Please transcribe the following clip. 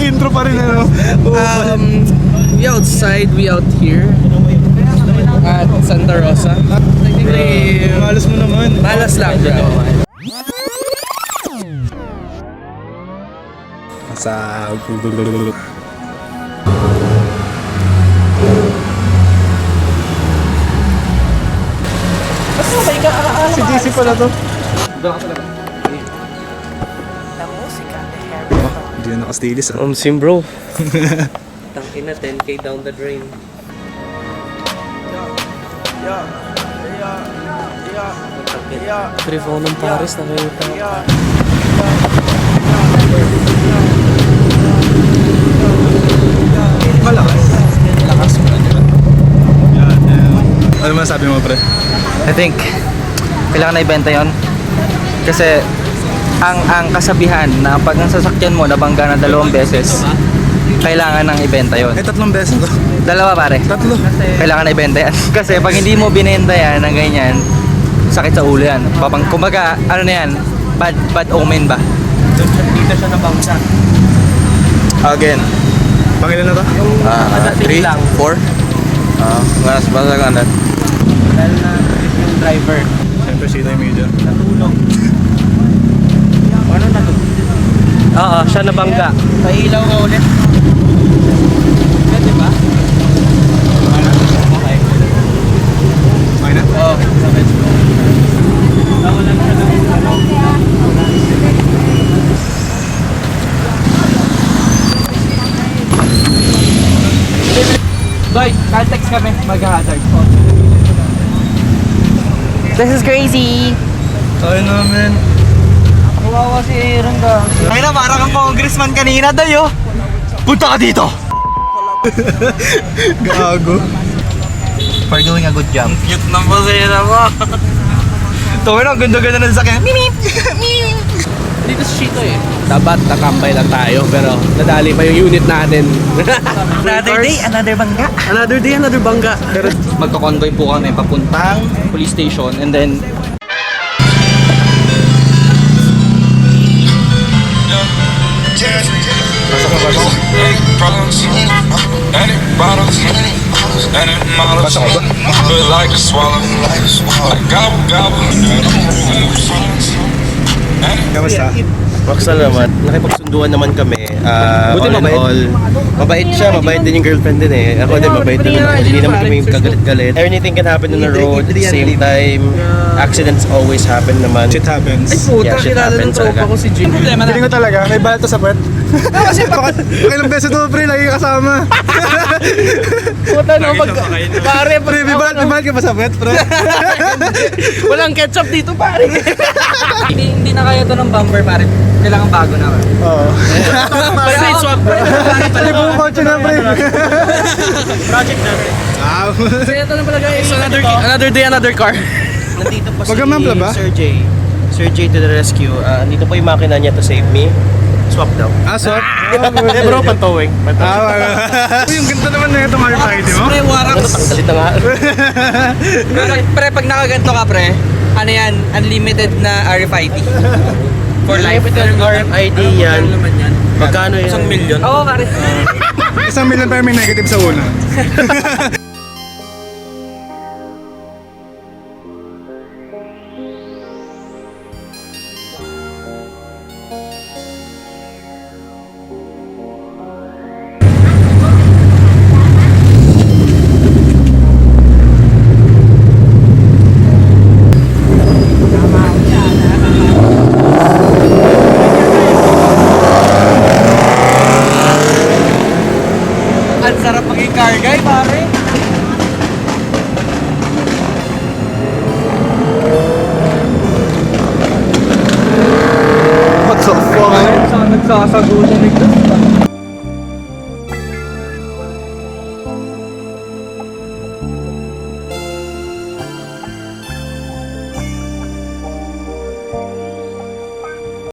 Intro pa rin ano. We outside, we out here at Santa Rosa. Technically, Malas mo naman. malas lang bro. Sa... Si JC pala to. Hindi na nakastilis ah. Sim bro. Tangina, 10k down the drain. Trip ako ng Paris, nakita. Malakas. Lakas mo na dyan. Ano masabi mo pre? I think kailangan na ibenta yon kasi ang kasabihan na pag ang sasakyan mo nabangga na 2 beses kailangan nang ibenta yon. 3 beses to. 2 pare. 3. Kailangan na ibenta yan kasi pag hindi mo binenta yan ng ganyan sakit sa ulo yan. Kumbaga ano na yan, bad omen ba? Dito siya nabangsa. Again. Pangilan na to? 3, 4. Mas ganun. Dahil na yung driver. Siyempre sila yung media. Natulog. Ano natulog? Oo, siya nabangga. Pailaw ka ulit. Pwede ba? Okay. Okay na? Oo, sabit. Nawalan siya ng ano. Boy, text kami, mag-hazard. This is crazy. Ay namin. Kawawa si Aaron ka. Ay na, parang kang congressman kanina dayo. Punta ka dito. Gago. For doing a good job. Cute na po sila mo. Ito na, ganda-ganda na sa sakyan. Mimip! Dito sa Chito eh. Dapat nakambay lang tayo pero nadali pa yung unit natin. Another day, another bangga. Another day, another bangga. Pero Magko-convoy po kami papuntang police station and then Kamusta? Maksal naman, nakipagsunduan naman kami. Buti All in mabait. all, mabait siya, mabait din yung girlfriend din eh. Ako din, mabait din naman. Hindi naman kami kagalit-galit. Anything can happen on the road at the same time. Accidents always happen naman. Shit happens. Yeah, shit happens talaga. ko si Jim. Feeling ko talaga, may balat to sa puwet. Kasi pakilang beses to pre, lagi kasama. Puta no, pare, Pre, may balat ka pa sa puwet pre. walang ketchup dito pare. hindi na kaya to ng bumper pare. Kailangan bago na. Oo. Straight swap bro. Hindi po kotse na pre. Project natin. Wow. So ito na pala guys, another day, another car. Nandito po si Magamampla ba? Sir J. Sir J to the rescue. Nandito po yung makina niya to save me. Swap daw. Swap? Eh bro, pantowing. Yung ganda naman na itong RFID mo. Pre, warak. Tanggalit na nga. Pre, pag nakaganto ka pre, ano yan, unlimited na RFID. For life. RFID yan. Magkano yan? 1 million. Oo, pare. 1 million pero may negative sa una. Ang sarap maging car guy, pare. What the fuck? Saan nagsasagutan nito?